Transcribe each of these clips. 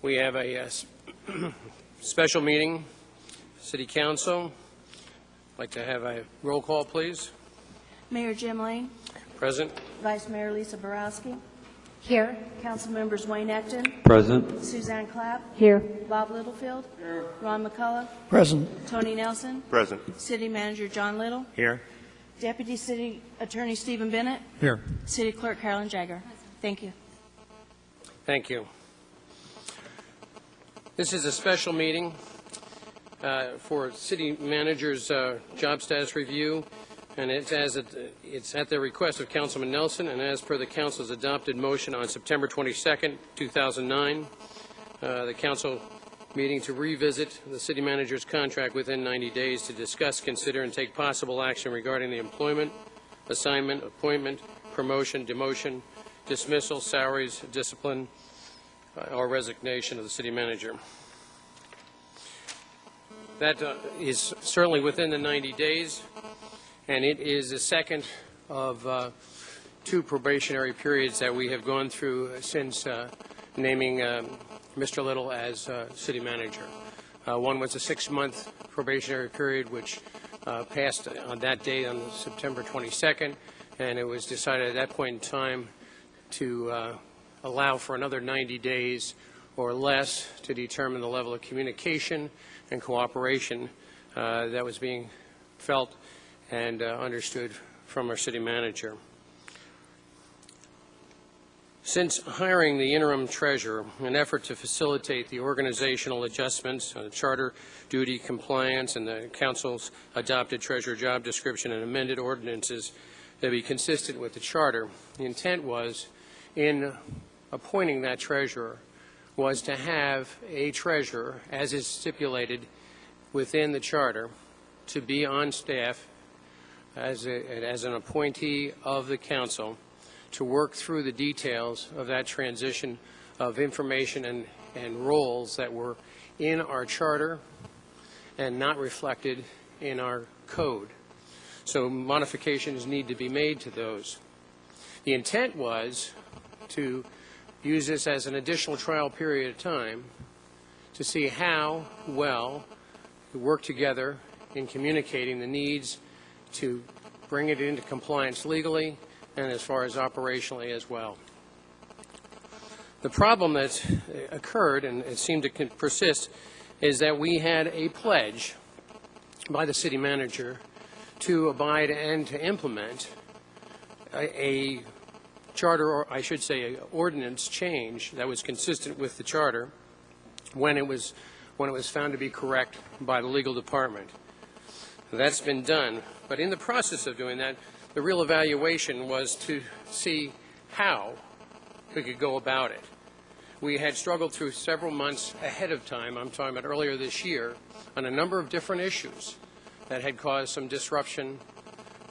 We have a special meeting, City Council. I'd like to have a roll call, please. Mayor Jim Lane. Present. Vice Mayor Lisa Borowski. Here. Council members Wayne Ecton. Present. Suzanne Clapp. Here. Bob Littlefield. Here. Ron McCullough. Present. Tony Nelson. Present. City Manager John Little. Here. Deputy City Attorney Stephen Bennett. Here. City Clerk Carolyn Jagger. Thank you. Thank you. This is a special meeting for City Manager's job status review, and it's at the request of Councilman Nelson, and as per the Council's adopted motion on September 22nd, 2009, the Council meeting to revisit the City Manager's contract within 90 days to discuss, consider, and take possible action regarding the employment, assignment, appointment, promotion, demotion, dismissal, salaries, discipline, or resignation of the City Manager. That is certainly within the 90 days, and it is the second of two probationary periods that we have gone through since naming Mr. Little as City Manager. One was a 6-month probationary period, which passed on that day on September 22nd, and it was decided at that point in time to allow for another 90 days or less to determine the level of communication and cooperation that was being felt and understood from our City Manager. Since hiring the interim treasurer, an effort to facilitate the organizational adjustments, charter duty compliance, and the Council's adopted treasurer job description and amended ordinances to be consistent with the charter, the intent was, in appointing that treasurer, was to have a treasurer, as is stipulated within the charter, to be on staff as an appointee of the council to work through the details of that transition of information and roles that were in our charter and not reflected in our code. So modifications need to be made to those. The intent was to use this as an additional trial period of time to see how well we work together in communicating the needs to bring it into compliance legally and as far as operationally as well. The problem that's occurred, and it seemed to persist, is that we had a pledge by the City Manager to abide and to implement a charter, or I should say an ordinance change that was consistent with the charter when it was found to be correct by the legal department. That's been done, but in the process of doing that, the real evaluation was to see how we could go about it. We had struggled through several months ahead of time, I'm talking about earlier this year, on a number of different issues that had caused some disruption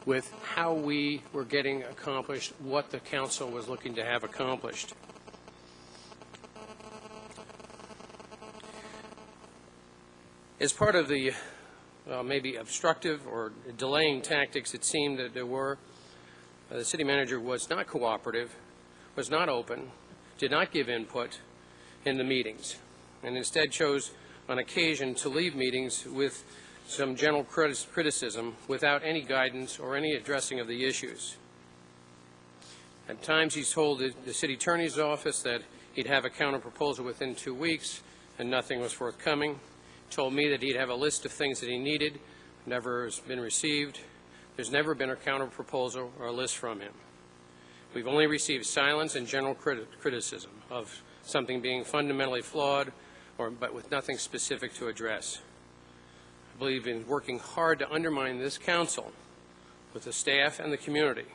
with how we were getting accomplished what the council was looking to have accomplished. As part of the maybe obstructive or delaying tactics it seemed that there were, the City Manager was not cooperative, was not open, did not give input in the meetings, and instead chose on occasion to leave meetings with some general criticism without any guidance or any addressing of the issues. At times he's told the City Attorney's Office that he'd have a counter-proposal within 2 weeks and nothing was forthcoming. Told me that he'd have a list of things that he needed, never has been received. There's never been a counter-proposal or a list from him. We've only received silence and general criticism of something being fundamentally flawed, but with nothing specific to address. I believe in working hard to undermine this council with the staff and the community.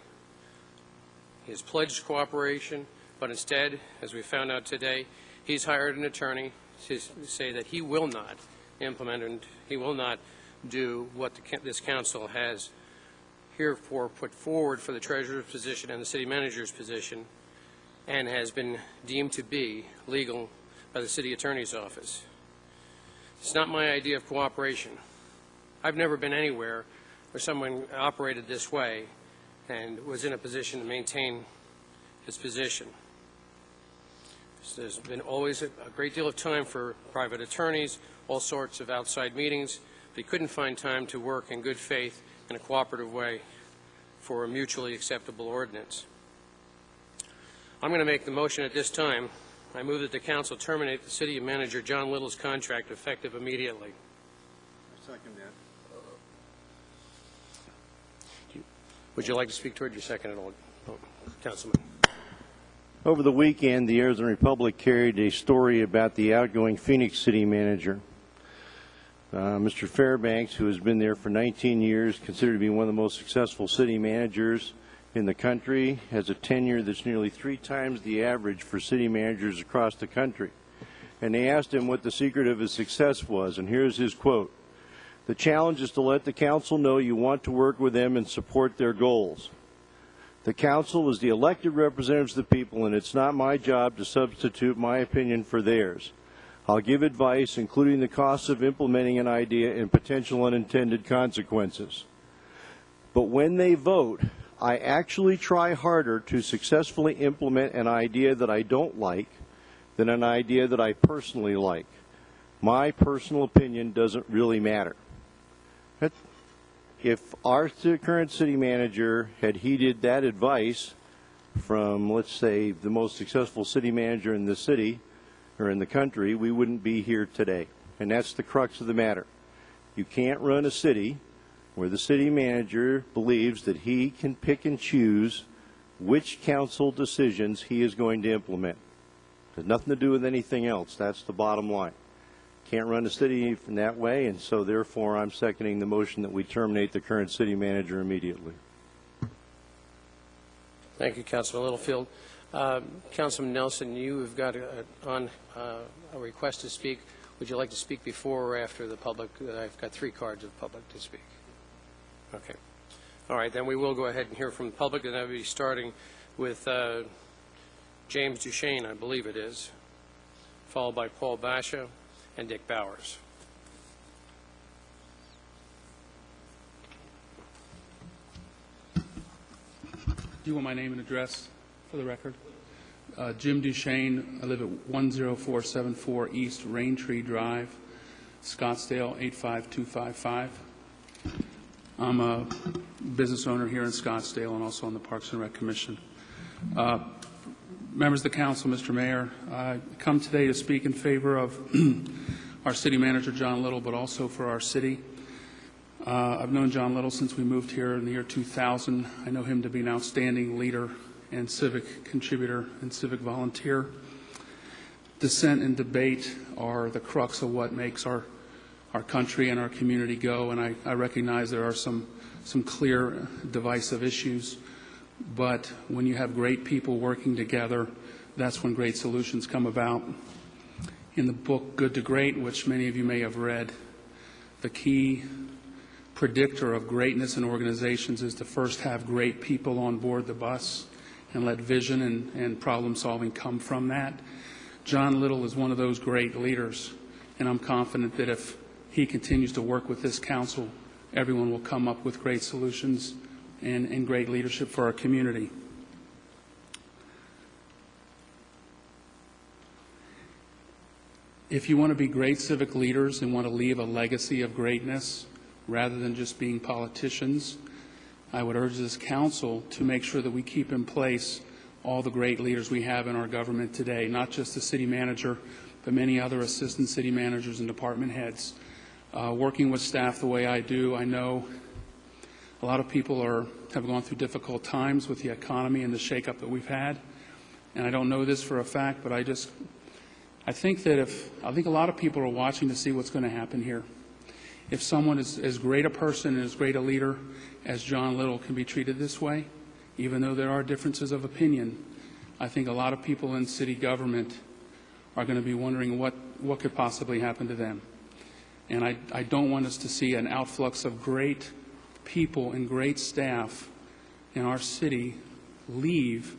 He has pledged cooperation, but instead, as we found out today, he's hired an attorney to say that he will not implement and he will not do what this council has herefore put forward for the treasurer's position and the city manager's position and has been deemed to be legal by the city attorney's office. It's not my idea of cooperation. I've never been anywhere where someone operated this way and was in a position to maintain his position. There's been always a great deal of time for private attorneys, all sorts of outside meetings, but he couldn't find time to work in good faith in a cooperative way for a mutually acceptable ordinance. I'm going to make the motion at this time. I move that the council terminate the city manager John Little's contract effective immediately. I second that. Would you like to speak toward your second at all, Councilman? Over the weekend, the Arizona Republic carried a story about the outgoing Phoenix city manager. Mr. Fairbanks, who has been there for 19 years, considered to be one of the most successful city managers in the country, has a tenure that's nearly 3 times the average for city managers across the country. And they asked him what the secret of his success was, and here's his quote: "The challenge is to let the council know you want to work with them and support their goals. The council is the elected representatives of the people, and it's not my job to substitute my opinion for theirs. I'll give advice, including the costs of implementing an idea and potential unintended consequences. But when they vote, I actually try harder to successfully implement an idea that I don't like than an idea that I personally like. My personal opinion doesn't really matter." If our current city manager had heeded that advice from, let's say, the most successful city manager in the city or in the country, we wouldn't be here today. And that's the crux of the matter. You can't run a city where the city manager believes that he can pick and choose which council decisions he is going to implement. It has nothing to do with anything else. That's the bottom line. Can't run a city in that way, and so therefore I'm seconding the motion that we terminate the current city manager immediately. Thank you, Councilman Littlefield. Councilman Nelson, you have got a request to speak. Would you like to speak before or after the public? I've got 3 cards of public to speak. Okay. All right, then we will go ahead and hear from the public, and I'll be starting with James Duchesne, I believe it is, followed by Paul Basha and Dick Bowers. Do you want my name and address for the record? Jim Duchesne. I live at 10474 East Raintree Drive, Scottsdale 85255. I'm a business owner here in Scottsdale and also on the Parks and Rec Commission. Members of the council, Mr. Mayor, I come today to speak in favor of our city manager, John Little, but also for our city. I've known John Little since we moved here in the year 2000. I know him to be an outstanding leader and civic contributor and civic volunteer. Dissent and debate are the crux of what makes our country and our community go, and I recognize there are some clear divisive issues. But when you have great people working together, that's when great solutions come about. In the book Good to Great, which many of you may have read, the key predictor of greatness in organizations is to first have great people on board the bus and let vision and problem solving come from that. John Little is one of those great leaders, and I'm confident that if he continues to work with this council, everyone will come up with great solutions and great leadership for our community. If you want to be great civic leaders and want to leave a legacy of greatness rather than just being politicians, I would urge this council to make sure that we keep in place all the great leaders we have in our government today, not just the city manager, but many other assistant city managers and department heads. Working with staff the way I do, I know a lot of people have gone through difficult times with the economy and the shakeup that we've had. And I don't know this for a fact, but I think a lot of people are watching to see what's going to happen here. If someone is as great a person and as great a leader as John Little can be treated this way, even though there are differences of opinion, I think a lot of people in city government are going to be wondering what could possibly happen to them. And I don't want us to see an outflux of great people and great staff in our city leave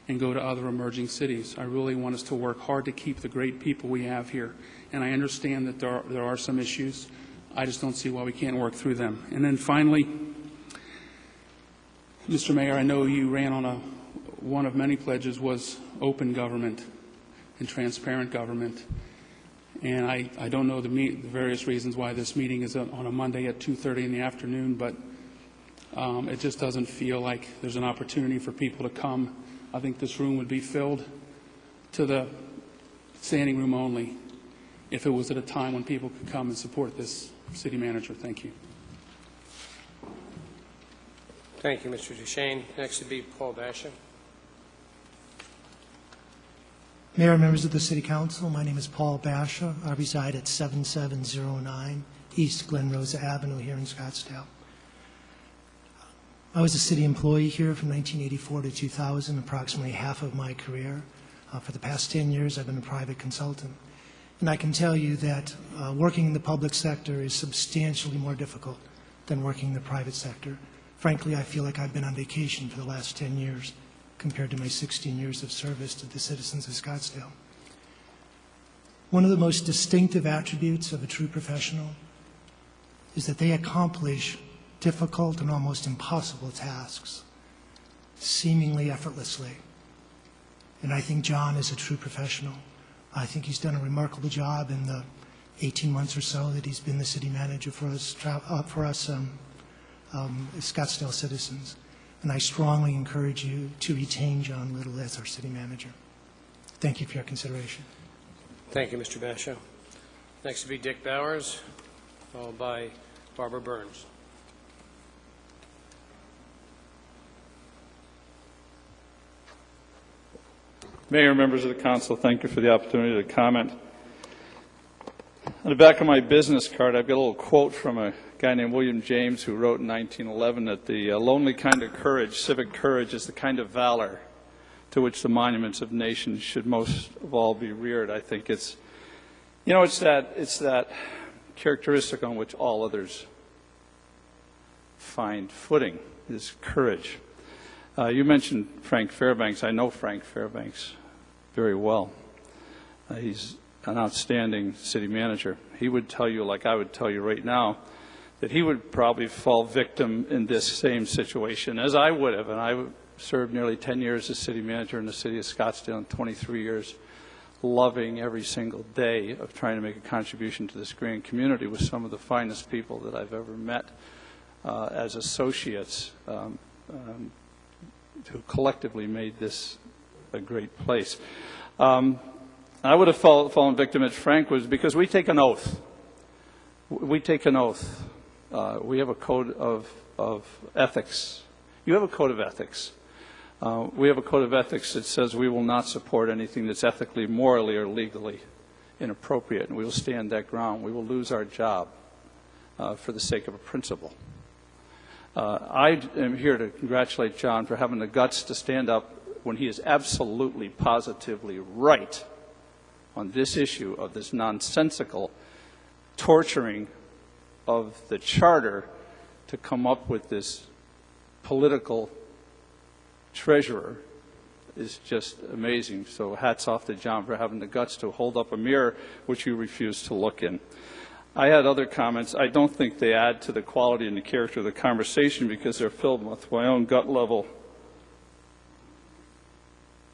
and go to other emerging cities. I really want us to work hard to keep the great people we have here. And I understand that there are some issues. I just don't see why we can't work through them. And then finally, Mr. Mayor, I know you ran on one of many pledges was open government. and transparent government. And I don't know the various reasons why this meeting is on a Monday at 2:30 in the afternoon, but it just doesn't feel like there's an opportunity for people to come. I think this room would be filled to the standing room only if it was at a time when people could come and support this city manager. Thank you. Thank you, Mr. Duchesne. Next would be Paul Basha. Mayor, members of the City Council, my name is Paul Basha. I reside at 7709 East Glen Rosa Avenue here in Scottsdale. I was a city employee here from 1984 to 2000, approximately half of my career. For the past 10 years, I've been a private consultant. And I can tell you that working in the public sector is substantially more difficult than working in the private sector. Frankly, I feel like I've been on vacation for the last 10 years compared to my 16 years of service to the citizens of Scottsdale. One of the most distinctive attributes of a true professional is that they accomplish difficult and almost impossible tasks seemingly effortlessly. And I think John is a true professional. I think he's done a remarkable job in the 18 months or so that he's been the city manager for us Scottsdale citizens. And I strongly encourage you to retain John Little as our city manager. Thank you for your consideration. Thank you, Mr. Basha. Next would be Dick Bowers, followed by Barbara Burns. Mayor, members of the council, thank you for the opportunity to comment. On the back of my business card, I've got a little quote from a guy named William James who wrote in 1911 that the lonely kind of courage, civic courage, is the kind of valor to which the monuments of nations should most of all be reared. I think it's, you know, it's that characteristic on which all others find footing, is courage. You mentioned Frank Fairbanks. I know Frank Fairbanks very well. He's an outstanding city manager. He would tell you, like I would tell you right now, that he would probably fall victim in this same situation as I would have. And I served nearly 10 years as city manager in the city of Scottsdale and 23 years loving every single day of trying to make a contribution to this grand community with some of the finest people that I've ever met as associates who collectively made this a great place. I would have fallen victim, as Frank was, because we take an oath. We take an oath. We have a code of ethics. You have a code of ethics. We have a code of ethics that says we will not support anything that's ethically, morally, or legally inappropriate, and we will stand that ground. We will lose our job for the sake of a principle. I am here to congratulate John for having the guts to stand up when he is absolutely, positively right on this issue of this nonsensical torturing of the charter to come up with this political treasurer is just amazing. So hats off to John for having the guts to hold up a mirror which you refuse to look in. I had other comments. I don't think they add to the quality and the character of the conversation because they're filled with my own gut level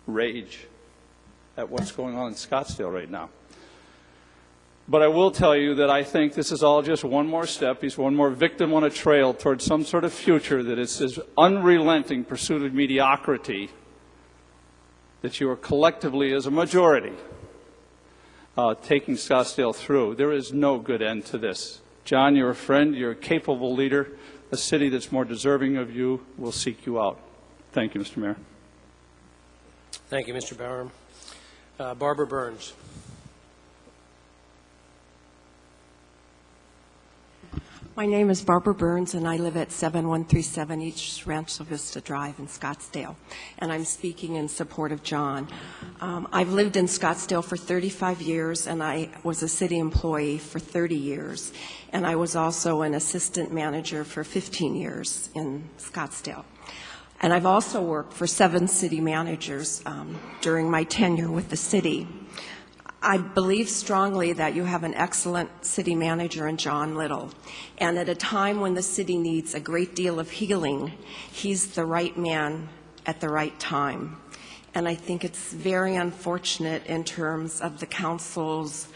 rage at what's going on in Scottsdale right now. But I will tell you that I think this is all just one more step. He's one more victim on a trail towards some sort of future that is this unrelenting pursuit of mediocrity that you are collectively, as a majority, taking Scottsdale through. There is no good end to this. John, you're a friend. You're a capable leader. A city that's more deserving of you will seek you out. Thank you, Mr. Mayor. Thank you, Mr. Bauer. Barbara Burns. My name is Barbara Burns, and I live at 7137 East Rancho Vista Drive in Scottsdale, and I'm speaking in support of John. I've lived in Scottsdale for 35 years, and I was a city employee for 30 years, and I was also an assistant manager for 15 years in Scottsdale. And I've also worked for 7 city managers during my tenure with the city. I believe strongly that you have an excellent city manager in John Little. And at a time when the city needs a great deal of healing, he's the right man at the right time. And I think it's very unfortunate in terms of the council's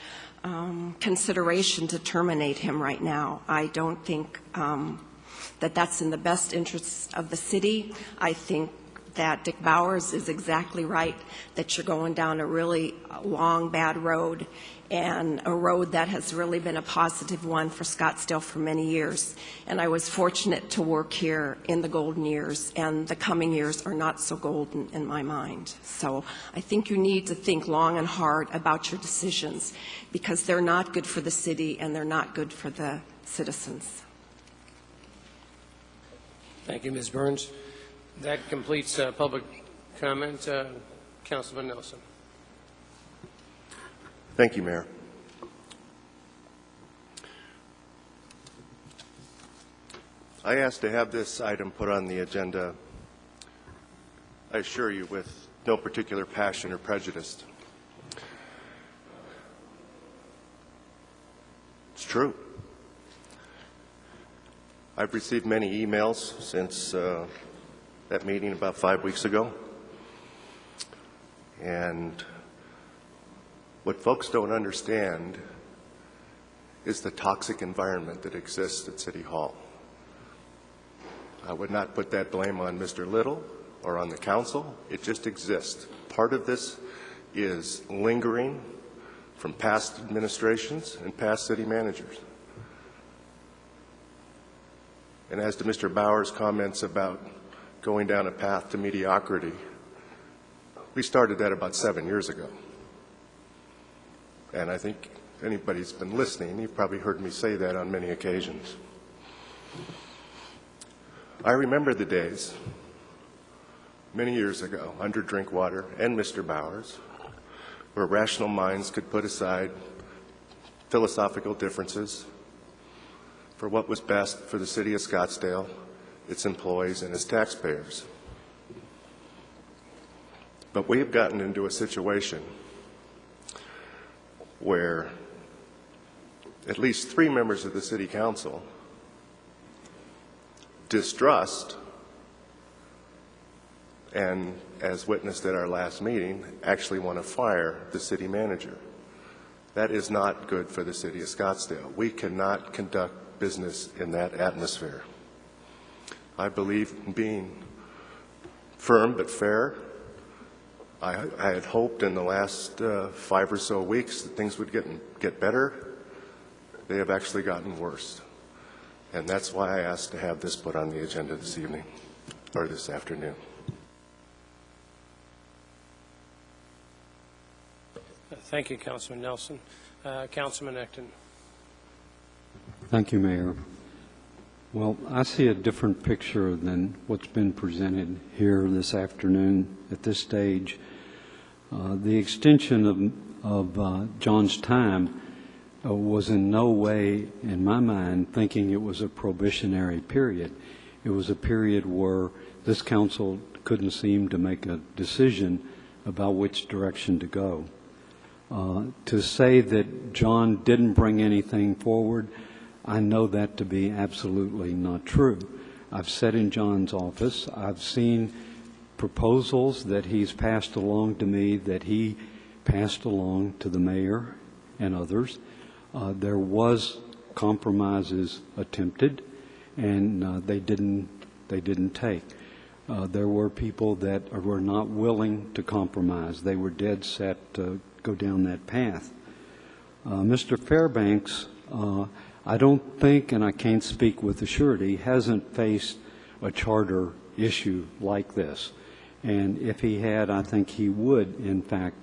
consideration to terminate him right now. I don't think that that's in the best interests of the city. I think that Dick Bowers is exactly right, that you're going down a really long, bad road, and a road that has really been a positive one for Scottsdale for many years. And I was fortunate to work here in the golden years, and the coming years are not so golden in my mind. So I think you need to think long and hard about your decisions, because they're not good for the city and they're not good for the citizens. Thank you, Ms. Burns. That completes public comment. Councilman Nelson. Thank you, Mayor. I asked to have this item put on the agenda, I assure you, with no particular passion or prejudice. It's true. I've received many emails since that meeting about 5 weeks ago. And what folks don't understand is the toxic environment that exists at City Hall. I would not put that blame on Mr. Little or on the council. It just exists. Part of this is lingering from past administrations and past city managers. And as to Mr. Bauer's comments about going down a path to mediocrity, we started that about 7 years ago. And I think if anybody's been listening, you've probably heard me say that on many occasions. I remember the days, many years ago, under Drinkwater and Mr. Bowers, where rational minds could put aside philosophical differences for what was best for the city of Scottsdale, its employees, and its taxpayers. But we have gotten into a situation where at least 3 members of the City Council distrust and, as witnessed at our last meeting, actually want to fire the city manager. That is not good for the city of Scottsdale. We cannot conduct business in that atmosphere. I believe in being firm but fair. I had hoped in the last 5 or so weeks that things would get better. They have actually gotten worse. And that's why I asked to have this put on the agenda this evening, or this afternoon. Thank you, Councilman Nelson. Councilman Ecton. Thank you, Mayor. Well, I see a different picture than what's been presented here this afternoon at this stage. The extension of John's time was in no way, in my mind, thinking it was a probationary period. It was a period where this council couldn't seem to make a decision about which direction to go. To say that John didn't bring anything forward, I know that to be absolutely not true. I've sat in John's office. I've seen proposals that he's passed along to me that he passed along to the mayor and others. There was compromises attempted, and they didn't take. There were people that were not willing to compromise. They were dead set to go down that path. Mr. Fairbanks, I don't think, and I can't speak with assurity, hasn't faced a charter issue like this. And if he had, I think he would, in fact,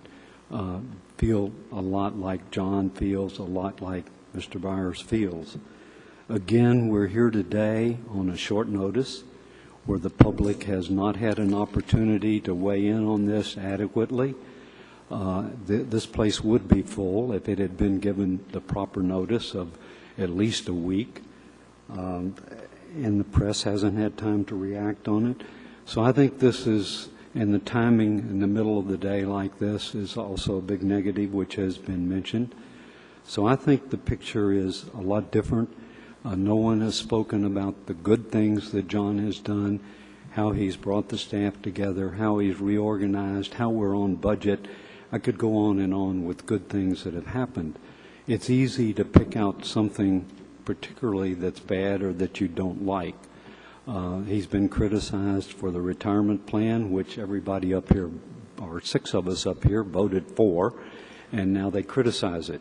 feel a lot like John feels, a lot like Mr. Byers feels. Again, we're here today on a short notice where the public has not had an opportunity to weigh in on this adequately. This place would be full if it had been given the proper notice of at least a week, and the press hasn't had time to react on it. So I think this is, and the timing in the middle of the day like this is also a big negative, which has been mentioned. So I think the picture is a lot different. No one has spoken about the good things that John has done, how he's brought the staff together, how he's reorganized, how we're on budget. I could go on and on with good things that have happened. It's easy to pick out something particularly that's bad or that you don't like. He's been criticized for the retirement plan, which everybody up here, or 6 of us up here, voted for, and now they criticize it.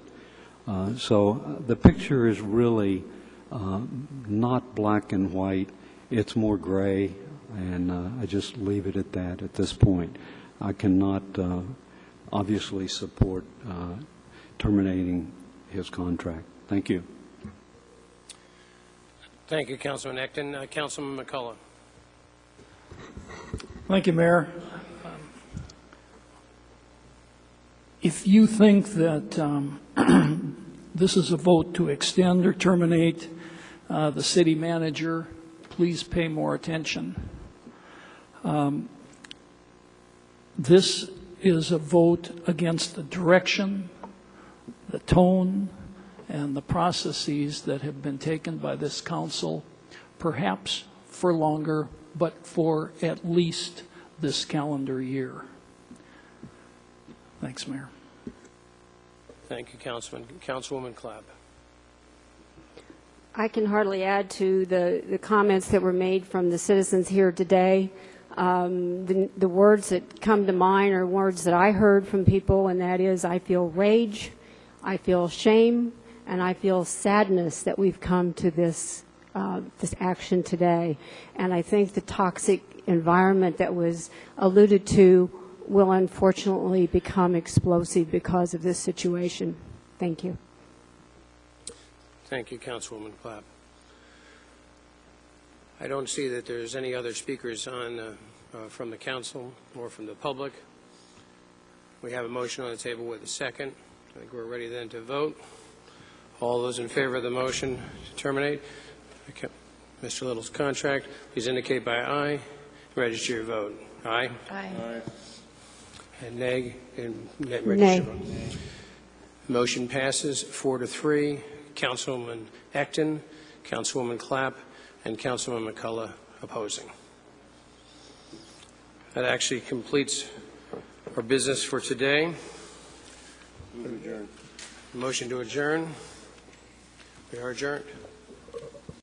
So the picture is really not black and white. It's more gray, and I just leave it at that at this point. I cannot obviously support terminating his contract. Thank you. Thank you, Councilman Ecton. Councilman McCullough. Thank you, Mayor. If you think that this is a vote to extend or terminate the city manager, please pay more attention. This is a vote against the direction, the tone, and the processes that have been taken by this council, perhaps for longer, but for at least this calendar year. Thanks, Mayor. Thank you, Councilman. Councilwoman Clapp. I can hardly add to the comments that were made from the citizens here today. The words that come to mind are words that I heard from people, and that is, I feel rage, I feel shame, and I feel sadness that we've come to this action today. And I think the toxic environment that was alluded to will unfortunately become explosive because of this situation. Thank you. Thank you, Councilwoman Clapp. I don't see that there's any other speakers on from the council or from the public. We have a motion on the table with a second. I think we're ready then to vote. All those in favor of the motion to terminate Mr. Little's contract, please indicate by aye. Register your vote. Aye? Aye. Aye. And nay? And register Nay. your vote. Motion passes 4-3. Councilwoman Ecton, Councilwoman Clapp, and Councilman McCullough opposing. That actually completes our business for today. Motion to adjourn. We are adjourned.